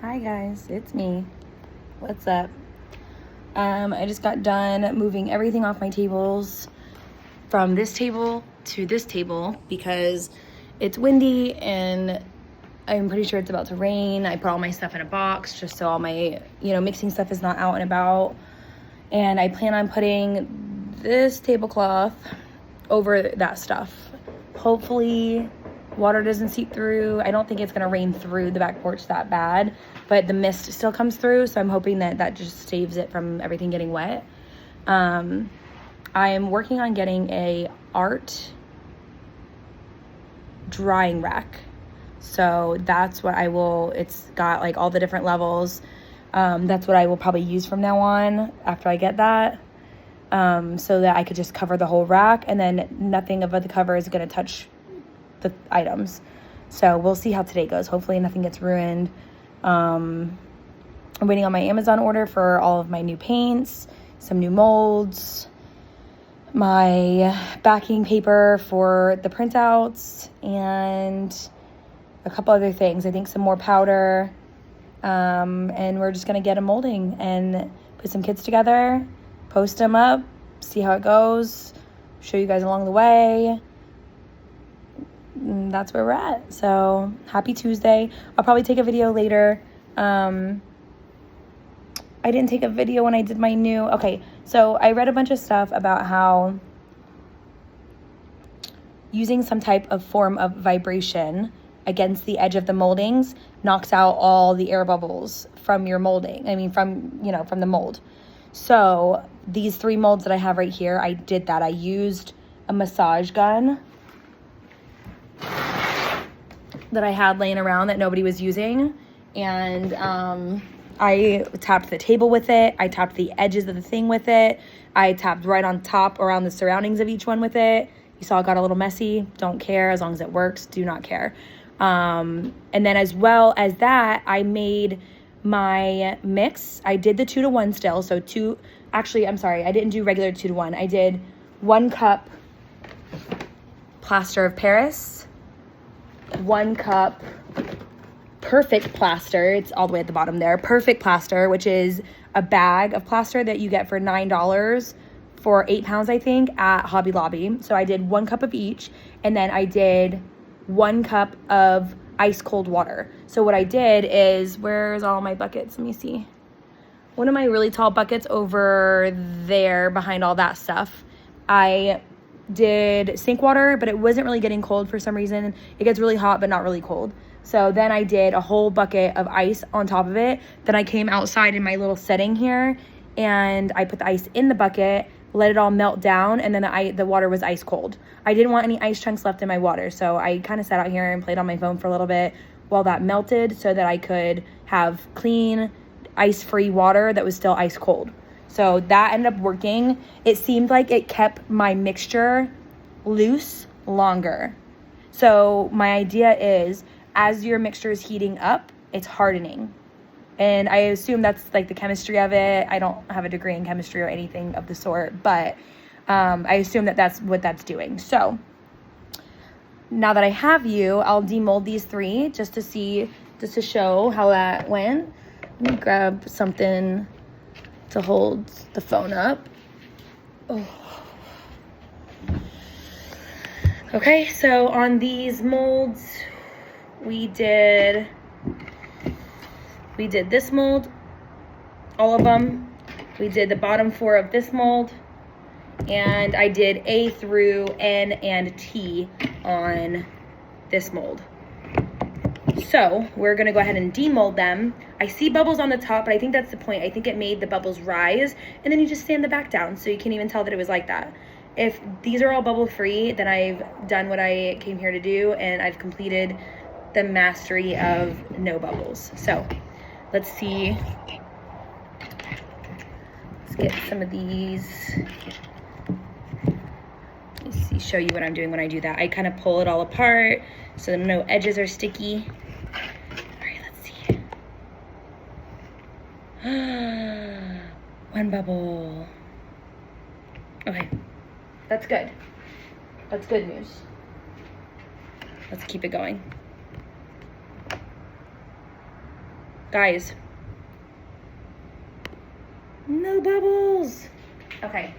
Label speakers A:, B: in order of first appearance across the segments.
A: Hi guys, it's me. What's up? I just got done moving everything off my tables from this table to this table because it's windy and I'm pretty sure it's about to rain. I put all my stuff in a box just so all my, mixing stuff is not out and about. And I plan on putting this tablecloth over that stuff. Hopefully water doesn't seep through. I don't think it's gonna rain through the back porch that bad, but the mist still comes through, so I'm hoping that just saves it from everything getting wet. I'm working on getting a art drying rack. So that's what I will, it's got like all the different levels. That's what I will probably use from now on after I get that. So that I could just cover the whole rack and then nothing of the cover is gonna touch the items. So we'll see how today goes. Hopefully nothing gets ruined. I'm waiting on my Amazon order for all of my new paints, some new molds, my backing paper for the printouts, and a couple other things. I think some more powder. And we're just gonna get a molding and put some kits together, post them up, see how it goes, show you guys along the way. And that's where we're at. So happy Tuesday. I'll probably take a video later. I didn't take a video when I did my new, okay, so I read a bunch of stuff about how using some type of form of vibration against the edge of the moldings knocks out all the air bubbles from your molding. From the mold. So these 3 molds that I have right here, I did that. I used a massage gun that I had laying around that nobody was using. And I tapped the table with it. I tapped the edges of the thing with it. I tapped right on top around the surroundings of each one with it. You saw it got a little messy. Don't care. As long as it works, do not care. And then as well as that, I made my mix. I did the 2-to-1 still. So I didn't do regular 2-to-1. I did 1 cup plaster of Paris, 1 cup perfect plaster. It's all the way at the bottom there. Perfect plaster, which is a bag of plaster that you get for $9 for 8 pounds, I think, at Hobby Lobby. So I did 1 cup of each. And then I did 1 cup of ice cold water. So what I did is, where's all my buckets? Let me see. One of my really tall buckets over there behind all that stuff. I did sink water, but it wasn't really getting cold for some reason. It gets really hot, but not really cold. So then I did a whole bucket of ice on top of it. Then I came outside in my little setting here and I put the ice in the bucket, let it all melt down, and then the water was ice cold. I didn't want any ice chunks left in my water, so I kind of sat out here and played on my phone for a little bit while that melted so that I could have clean, ice-free water that was still ice cold. So that ended up working. It seemed like it kept my mixture loose longer. So my idea is, as your mixture is heating up, it's hardening. And I assume that's like the chemistry of it. I don't have a degree in chemistry or anything of the sort, but I assume that's what that's doing. So now that I have you, I'll demold these 3 just to show how that went. Let me grab something to hold the phone up. Oh. Okay, so on these molds, we did this mold, all of them. We did the bottom 4 of this mold, and I did A through N and T on this mold. So we're gonna go ahead and demold them. I see bubbles on the top, but I think that's the point. I think it made the bubbles rise, and then you just sand the back down, so you can't even tell that it was like that. If these are all bubble free, then I've done what I came here to do, and I've completed the mastery of no bubbles. So let's see. Let's get some of these. Let's see, show you what I'm doing when I do that. I kind of pull it all apart so that no edges are sticky. All right, let's see. 1 bubble. Okay, that's good. That's good news. Let's keep it going. Guys. No bubbles. Okay.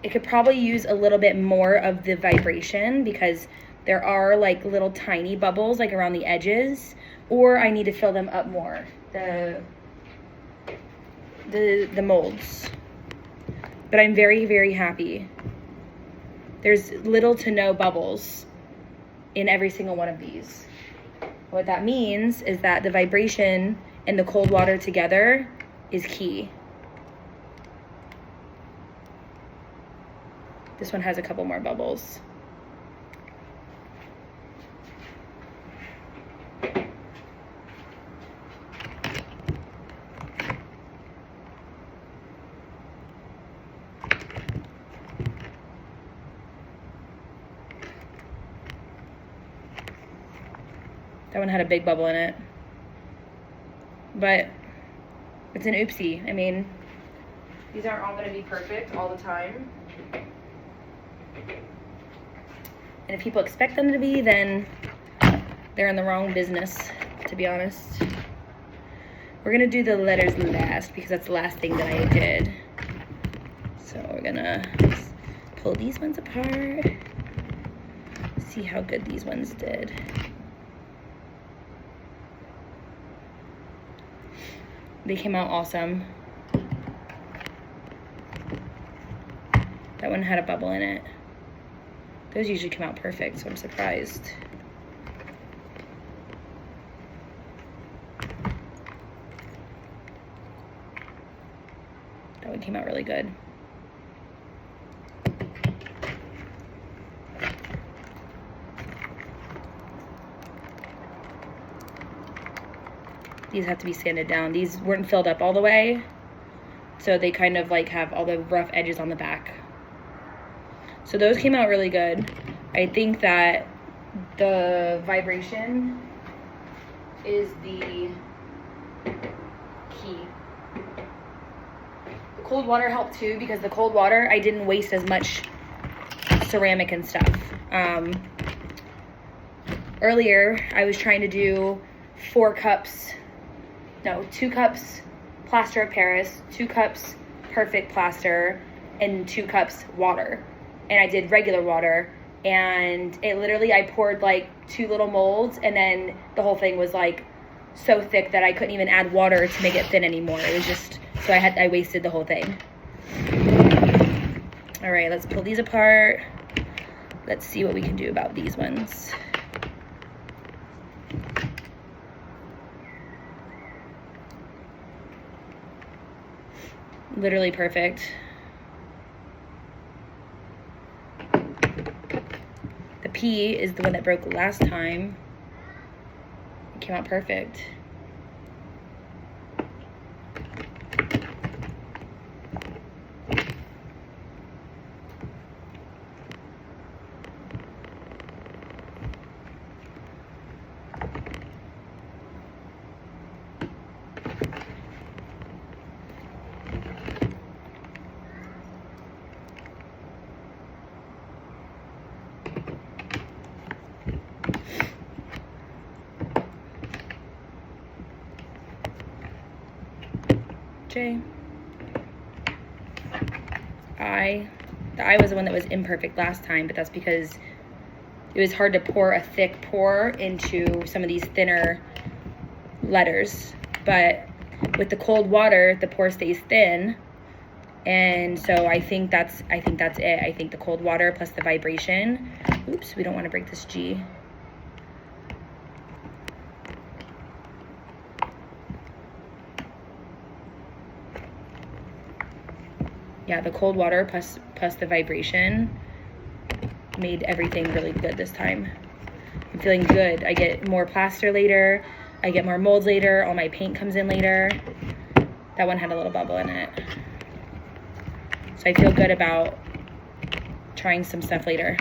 A: It could probably use a little bit more of the vibration because there are like little tiny bubbles like around the edges, or I need to fill them up more. The molds. But I'm very, very happy. There's little to no bubbles in every single one of these. What that means is that the vibration and the cold water together is key. This one has a couple more bubbles. That one had a big bubble in it. But it's an oopsie. I mean, these aren't all gonna be perfect all the time. And if people expect them to be, then they're in the wrong business, to be honest. We're gonna do the letters last because that's the last thing that I did. So we're gonna pull these ones apart, see how good these ones did. They came out awesome. That one had a bubble in it. Those usually come out perfect, so I'm surprised. That one came out really good. These have to be sanded down. These weren't filled up all the way, so they kind of like have all the rough edges on the back. So those came out really good. I think that the vibration is the key. The cold water helped too, because the cold water, I didn't waste as much ceramic and stuff. Earlier, I was trying to do 2 cups plaster of Paris, 2 cups perfect plaster, and 2 cups water. And I did regular water, and it literally, I poured like 2 little molds, and then the whole thing was like so thick that I couldn't even add water to make it thin anymore. It was just, so I wasted the whole thing. All right, let's pull these apart. Let's see what we can do about these ones. Literally perfect. The P is the one that broke last time. It came out perfect. J. The I was the one that was imperfect last time, but that's because it was hard to pour a thick pour into some of these thinner letters. But with the cold water, the pour stays thin, and so I think that's it. I think the cold water plus the vibration. Oops, we don't want to break this G. Yeah, the cold water plus the vibration made everything really good this time. I'm feeling good. I get more plaster later. I get more molds later. All my paint comes in later. That one had a little bubble in it. So I feel good about trying some stuff later.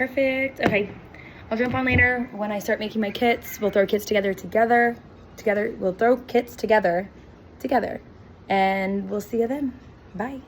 A: Perfect. Okay, I'll jump on later when I start making my kits. We'll throw kits together. We'll throw kits together, and we'll see you then. Bye.